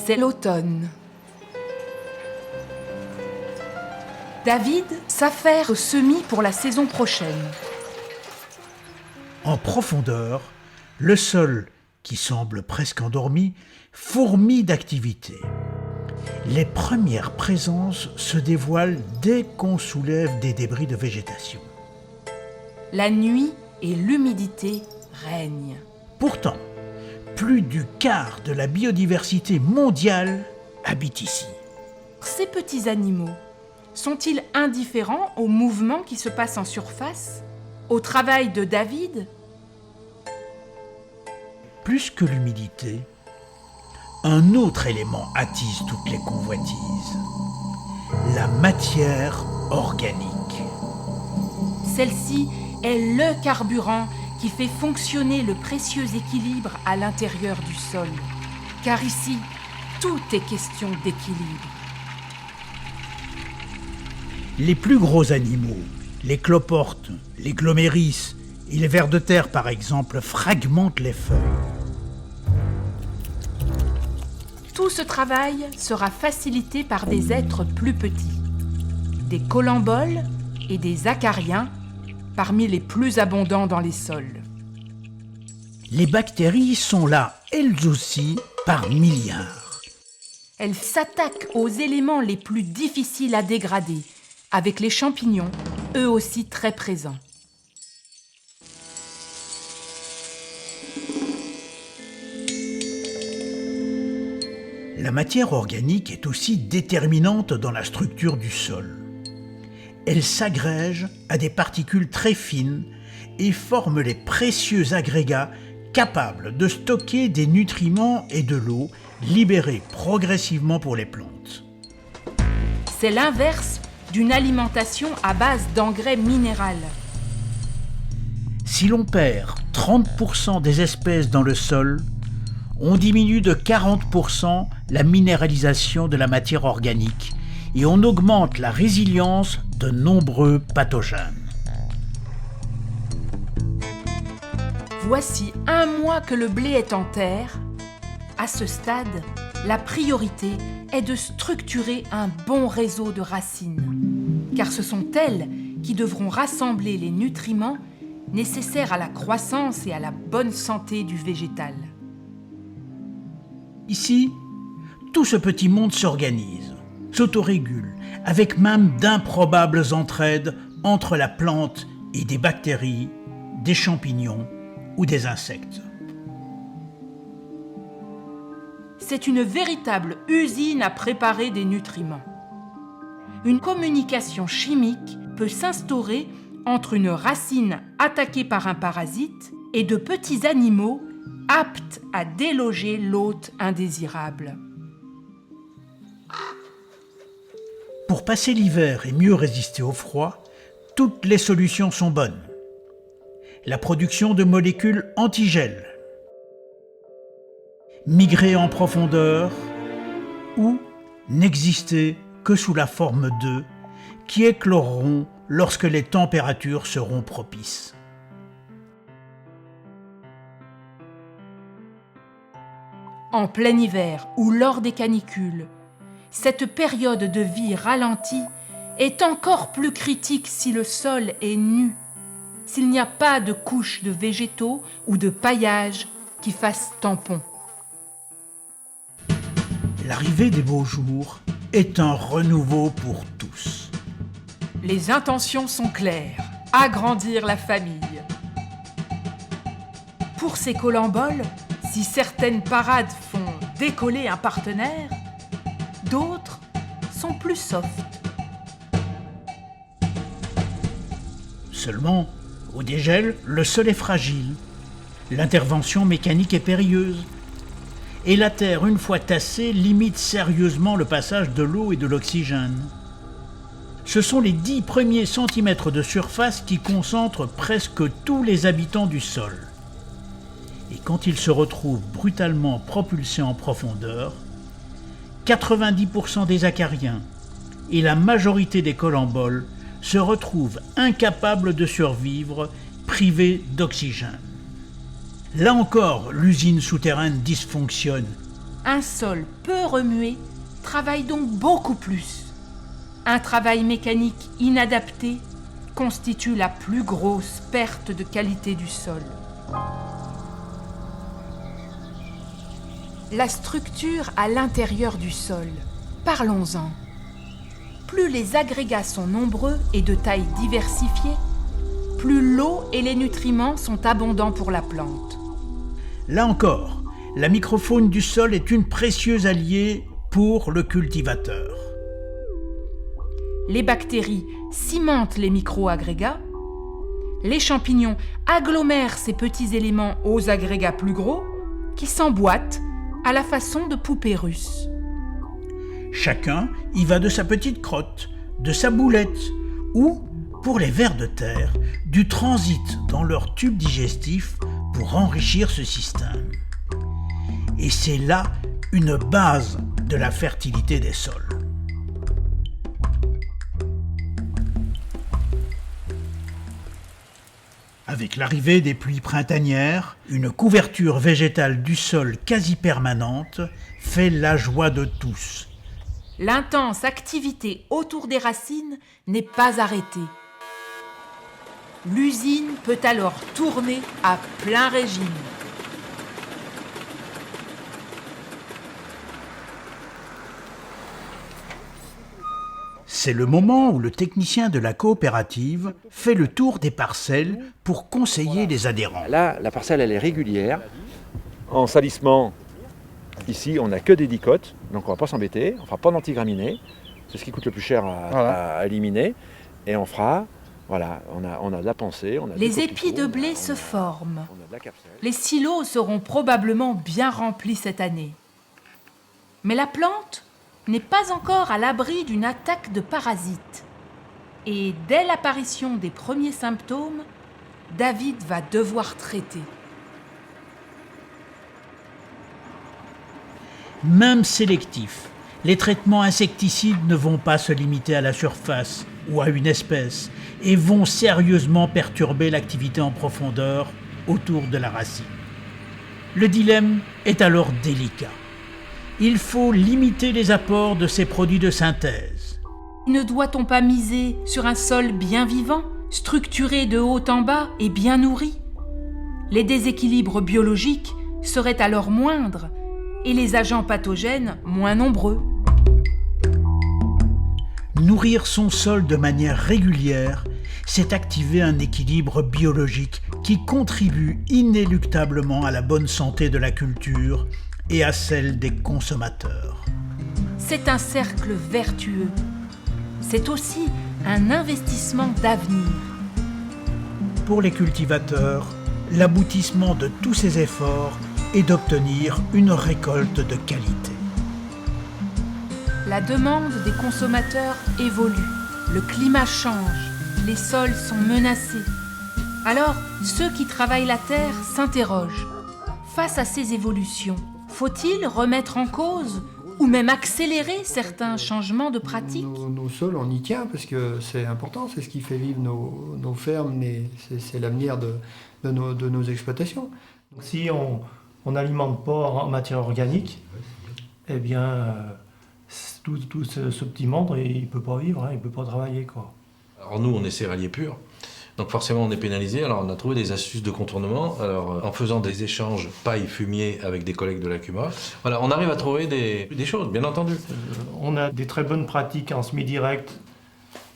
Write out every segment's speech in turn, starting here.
C'est l'automne. David s'affaire au semis pour la saison prochaine. En profondeur, le sol, qui semble presque endormi, fourmille d'activité. Les premières présences se dévoilent dès qu'on soulève des débris de végétation. La nuit et l'humidité règnent. Pourtant, plus du quart de la biodiversité mondiale habite ici. Ces petits animaux sont-ils indifférents au mouvement qui se passe en surface, au travail de David ? Plus que l'humidité, un autre élément attise toutes les convoitises, la matière organique. Celle-ci est le carburant qui fait fonctionner le précieux équilibre à l'intérieur du sol. Car ici, tout est question d'équilibre. Les plus gros animaux, les cloportes, les gloméris et les vers de terre par exemple, fragmentent les feuilles. Tout ce travail sera facilité par des êtres plus petits, des colamboles et des acariens, parmi les plus abondants dans les sols. Les bactéries sont là, elles aussi, par milliards. Elles s'attaquent aux éléments les plus difficiles à dégrader, avec les champignons, eux aussi très présents. La matière organique est aussi déterminante dans la structure du sol. Elle s'agrège à des particules très fines et forme les précieux agrégats capables de stocker des nutriments et de l'eau libérés progressivement pour les plantes. C'est l'inverse d'une alimentation à base d'engrais minéral. Si l'on perd 30% des espèces dans le sol, on diminue de 40% la minéralisation de la matière organique et on augmente la résilience de nombreux pathogènes. Voici 1 mois que le blé est en terre. À ce stade, la priorité est de structurer un bon réseau de racines, car ce sont elles qui devront rassembler les nutriments nécessaires à la croissance et à la bonne santé du végétal. Ici, tout ce petit monde s'organise, s'autorégule, avec même d'improbables entraides entre la plante et des bactéries, des champignons ou des insectes. C'est une véritable usine à préparer des nutriments. Une communication chimique peut s'instaurer entre une racine attaquée par un parasite et de petits animaux aptes à déloger l'hôte indésirable. Pour passer l'hiver et mieux résister au froid, toutes les solutions sont bonnes. La production de molécules antigel, migrer en profondeur ou n'exister que sous la forme d'œufs qui écloreront lorsque les températures seront propices. En plein hiver ou lors des canicules, cette période de vie ralentie est encore plus critique si le sol est nu, s'il n'y a pas de couche de végétaux ou de paillage qui fassent tampon. L'arrivée des beaux jours est un renouveau pour tous. Les intentions sont claires, agrandir la famille. Pour ces colamboles, si certaines parades font décoller un partenaire, d'autres sont plus soft. Seulement, au dégel, le sol est fragile, l'intervention mécanique est périlleuse, et la terre, une fois tassée, limite sérieusement le passage de l'eau et de l'oxygène. Ce sont les 10 premiers centimètres de surface qui concentrent presque tous les habitants du sol. Et quand ils se retrouvent brutalement propulsés en profondeur, 90% des acariens et la majorité des colamboles se retrouvent incapables de survivre, privés d'oxygène. Là encore, l'usine souterraine dysfonctionne Un sol peu remué travaille donc beaucoup plus. Un travail mécanique inadapté constitue la plus grosse perte de qualité du sol. La structure à l'intérieur du sol. Parlons-en. Plus les agrégats sont nombreux et de taille diversifiée, plus l'eau et les nutriments sont abondants pour la plante. Là encore, la microfaune du sol est une précieuse alliée pour le cultivateur. Les bactéries cimentent les micro-agrégats, les champignons agglomèrent ces petits éléments aux agrégats plus gros qui s'emboîtent à la façon de poupées russes. Chacun y va de sa petite crotte, de sa boulette, ou, pour les vers de terre, du transit dans leur tube digestif pour enrichir ce système. Et c'est là une base de la fertilité des sols. Avec l'arrivée des pluies printanières, une couverture végétale du sol quasi permanente fait la joie de tous. L'intense activité autour des racines n'est pas arrêtée. L'usine peut alors tourner à plein régime. C'est le moment où le technicien de la coopérative fait le tour des parcelles pour conseiller les adhérents. Là, la parcelle, elle est régulière. En salissement, ici, on n'a que des dicotes, donc on ne va pas s'embêter. On ne fera pas d'antigraminées. C'est ce qui coûte le plus cher à éliminer. Et on fera, voilà, on a de la pensée. Les épis de blé se forment. Les silos seront probablement bien remplis cette année. Mais la plante n'est pas encore à l'abri d'une attaque de parasites. Et dès l'apparition des premiers symptômes, David va devoir traiter. Même sélectifs, les traitements insecticides ne vont pas se limiter à la surface ou à une espèce et vont sérieusement perturber l'activité en profondeur autour de la racine. Le dilemme est alors délicat. Il faut limiter les apports de ces produits de synthèse. Ne doit-on pas miser sur un sol bien vivant, structuré de haut en bas et bien nourri ? Les déséquilibres biologiques seraient alors moindres et les agents pathogènes moins nombreux. Nourrir son sol de manière régulière, c'est activer un équilibre biologique qui contribue inéluctablement à la bonne santé de la culture et à celle des consommateurs. C'est un cercle vertueux. C'est aussi un investissement d'avenir. Pour les cultivateurs, l'aboutissement de tous ces efforts est d'obtenir une récolte de qualité. La demande des consommateurs évolue. Le climat change. Les sols sont menacés. Alors, ceux qui travaillent la terre s'interrogent. Face à ces évolutions, faut-il remettre en cause ou même accélérer certains changements de pratiques ? Nos sols, on y tient parce que c'est important, c'est ce qui fait vivre nos fermes, c'est l'avenir de nos exploitations. Donc, si on n'alimente pas en matière organique, eh bien, tout ce petit monde, il ne peut pas vivre, il ne peut pas travailler, quoi. Alors nous, on est céréalier pur, donc forcément on est pénalisé. Alors on a trouvé des astuces de contournement. Alors en faisant des échanges paille-fumier avec des collègues de la CUMA, voilà, on arrive à trouver des choses, bien entendu. On a des très bonnes pratiques en semi-direct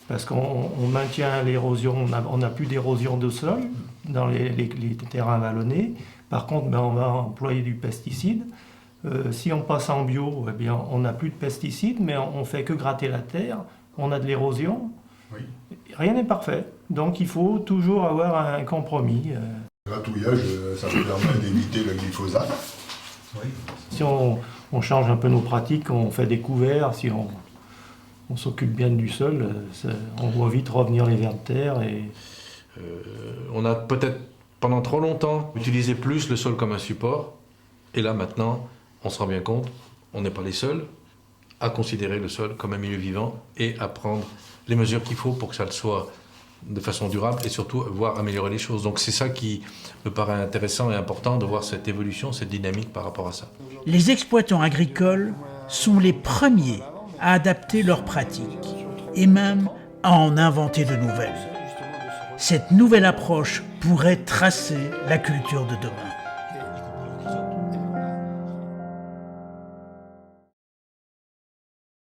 parce qu'on maintient l'érosion, on n'a plus d'érosion de sol dans les terrains vallonnés. Par contre, on va employer du pesticide. Si on passe en bio, eh bien, on n'a plus de pesticides, mais on fait que gratter la terre, on a de l'érosion. Oui. Rien n'est parfait, donc il faut toujours avoir un compromis. Le gratouillage, ça nous permet d'éviter le glyphosate. Oui. Si on change un peu nos pratiques, on fait des couverts, si on s'occupe bien du sol, on voit vite revenir les vers de terre. On a peut-être pendant trop longtemps utilisé plus le sol comme un support, et là maintenant, on se rend bien compte, on n'est pas les seuls à considérer le sol comme un milieu vivant et à prendre les mesures qu'il faut pour que ça le soit de façon durable et surtout voir améliorer les choses. Donc c'est ça qui me paraît intéressant et important de voir cette évolution, cette dynamique par rapport à ça. Les exploitants agricoles sont les premiers à adapter leurs pratiques et même à en inventer de nouvelles. Cette nouvelle approche pourrait tracer la culture de demain.